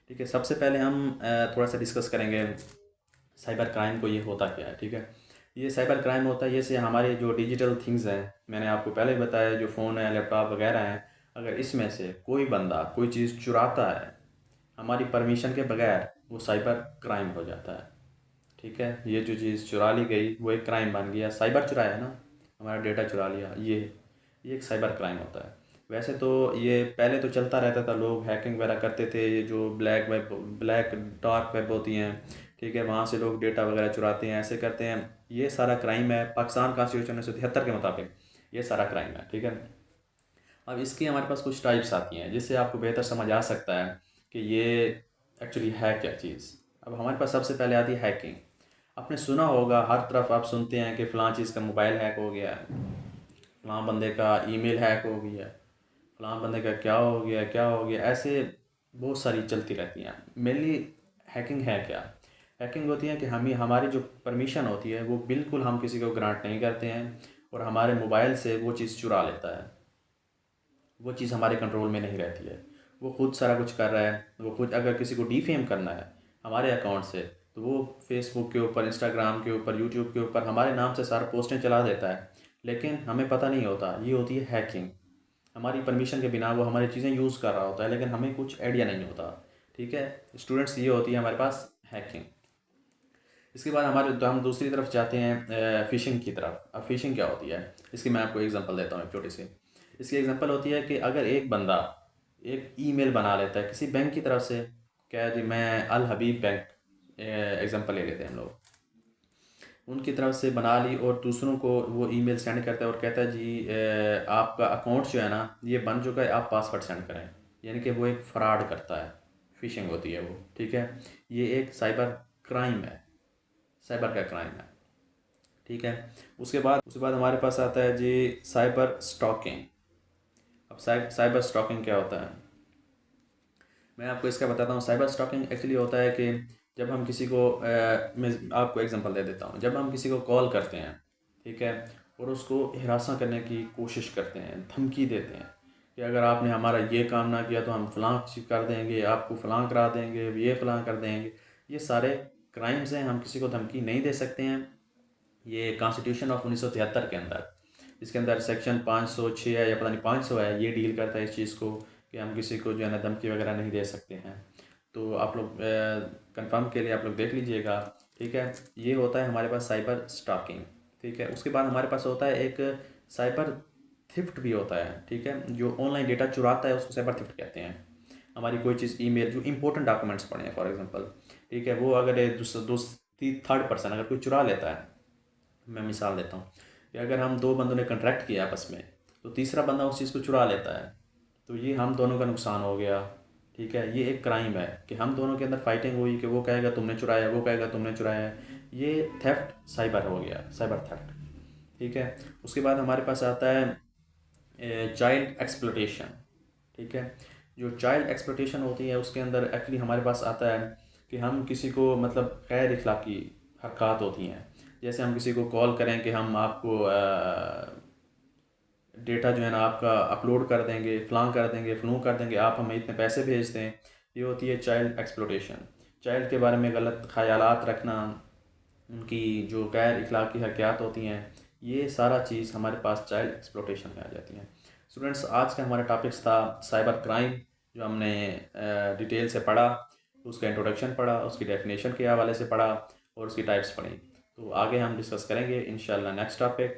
ठीक है, सबसे पहले हम थोड़ा सा डिस्कस करेंगे साइबर क्राइम को, ये होता क्या है। ठीक है, ये साइबर क्राइम होता है ये से हमारे जो डिजिटल थिंग्स हैं, मैंने आपको पहले ही बताया, जो फ़ोन है, लैपटॉप वगैरह हैं, अगर इसमें से कोई बंदा कोई चीज़ चुराता है हमारी परमिशन के बगैर, वो साइबर क्राइम हो जाता है। ठीक है, ये जो चीज़ चुरा ली गई वो एक क्राइम बन गया, साइबर चुराया है ना, हमारा डेटा चुरा लिया, ये एक साइबर क्राइम होता है। वैसे तो ये पहले तो चलता रहता था, लोग हैकिंग वगैरह करते थे, ये जो ब्लैक डार्क वेब होती हैं, ठीक है, वहाँ से लोग डेटा वगैरह चुराते हैं, ऐसे करते हैं। ये सारा क्राइम है, पाकिस्तान कॉन्स्टिट्यूशन 1973 के मुताबिक ये सारा क्राइम है। ठीक है, अब इसकी हमारे पास कुछ टाइप्स आती हैं जिससे आपको बेहतर समझ आ सकता है कि ये एक्चुअली है क्या चीज़। अब हमारे पास सबसे पहले आती है हैकिंग। आपने सुना होगा, हर तरफ आप सुनते हैं कि फ़लाँ चीज़ का मोबाइल हैक हो गया है, फ़लाँ बंदे का ईमेल हैक हो गया है, फ़लाँ बंदे का क्या हो गया, ऐसे बहुत सारी चलती रहती हैं। मेनली हैकिंग है क्या? हैकिंग होती है कि हमें हमारी जो परमिशन होती है वो बिल्कुल हम किसी को ग्रांट नहीं करते हैं, और हमारे मोबाइल से वो चीज़ चुरा लेता है। वो चीज़ हमारे कंट्रोल में नहीं रहती है, वो खुद सारा कुछ कर रहा है। वो खुद अगर किसी को डिफेम करना है हमारे अकाउंट से, तो वो फेसबुक के ऊपर, इंस्टाग्राम के ऊपर, यूट्यूब के ऊपर हमारे नाम से सारा पोस्टें चला देता है, लेकिन हमें पता नहीं होता। ये होती है हैकिंग। हमारी परमिशन के बिना वो हमारी चीज़ें यूज़ कर रहा होता है, लेकिन हमें कुछ आइडिया नहीं होता। ठीक है स्टूडेंट्स, ये होती है हमारे पास हैकिंग। इसके बाद हम दूसरी तरफ जाते हैं, फ़िशिंग की तरफ। अब फ़िशिंग क्या होती है, इसकी मैं आपको एग्जांपल देता हूँ एक छोटी सी। इसकी एग्जांपल होती है कि अगर एक बंदा एक ईमेल बना लेता है किसी बैंक की तरफ से, क्या जी, मैं अल हबीब बैंक एग्जांपल ले लेते हैं हम लोग, उनकी तरफ से बना ली और दूसरों को वो ईमेल सेंड करता है और कहता है जी आपका अकाउंट जो है ना ये बन चुका है, आप पासवर्ड सेंड करें। यानी कि वो एक फ्रॉड करता है, फ़िशिंग होती है वो। ठीक है, ये एक साइबर क्राइम है, साइबर का क्राइम है। ठीक है, उसके बाद हमारे पास आता है जी साइबर स्टॉकिंग। अब साइबर स्टॉकिंग क्या होता है, मैं आपको इसका बताता हूँ। साइबर स्टॉकिंग एक्चुअली होता है कि जब हम किसी को मैं आपको एग्जांपल दे देता हूँ, जब हम किसी को कॉल करते हैं, ठीक है, और उसको हिरासा करने की कोशिश करते हैं, धमकी देते हैं कि अगर आपने हमारा ये काम ना किया तो हम फ़लाँ चीज़ कर देंगे, आपको फ़लाँ करा देंगे, ये फ़लाँ कर देंगे। ये सारे क्राइम्स हैं, हम किसी को धमकी नहीं दे सकते हैं। ये कॉन्स्टिट्यूशन ऑफ 1973 के अंदर, इसके अंदर सेक्शन 506 है या पता नहीं 500 है, ये डील करता है इस चीज़ को कि हम किसी को जो है ना धमकी वगैरह नहीं दे सकते हैं। तो आप लोग कंफर्म के लिए आप लोग देख लीजिएगा। ठीक है, ये होता है हमारे पास साइबर स्टॉकिंग। ठीक है, उसके बाद हमारे पास होता है एक साइबर थिफ्ट भी होता है। ठीक है, जो ऑनलाइन डेटा चुराता है उसको साइबर थिफ्ट कहते हैं। हमारी कोई चीज़, ईमेल, जो इंपॉर्टेंट डॉक्यूमेंट्स पड़े हैं फॉर एग्जांपल, ठीक है, वो अगर थर्ड पर्सन अगर कोई चुरा लेता है, मैं मिसाल देता हूँ कि अगर हम दो बंदों ने कॉन्ट्रैक्ट किया आपस में, तो तीसरा बंदा उस चीज़ को चुरा लेता है, तो ये हम दोनों का नुकसान हो गया। ठीक है, ये एक क्राइम है कि हम दोनों के अंदर फाइटिंग हुई कि वो कहेगा तुमने चुराया, वो कहेगा तुमने चुराया है। ये थेफ्ट साइबर हो गया, साइबर थेफ्ट। ठीक है, उसके बाद हमारे पास आता है चाइल्ड एक्सप्लोटेशन। ठीक है, जो चाइल्ड एक्सप्लोटेशन होती है उसके अंदर एक्चुअली हमारे पास आता है कि हम किसी को, मतलब गैर इखलाकी हरकत होती हैं, जैसे हम किसी को कॉल करें कि हम आपको डेटा जो है ना आपका अपलोड कर देंगे, फ़लाँ कर देंगे, फ़लूँ कर देंगे, आप हमें इतने पैसे भेज दें। ये होती है चाइल्ड एक्सप्लोटेशन। चाइल्ड के बारे में गलत ख़यालात रखना, उनकी जो गैर इखलाकी हरकत होती हैं, ये सारा चीज़ हमारे पास चाइल्ड एक्सप्लोटेशन में आ जाती हैं। स्टूडेंट्स, आज का हमारा टॉपिक्स था साइबर क्राइम, जो हमने डिटेल से पढ़ा, उसका इंट्रोडक्शन पढ़ा, उसकी डेफिनेशन के हवाले से पढ़ा और उसकी टाइप्स पढ़ी। तो आगे हम डिस्कस करेंगे इंशाल्लाह नेक्स्ट टॉपिक।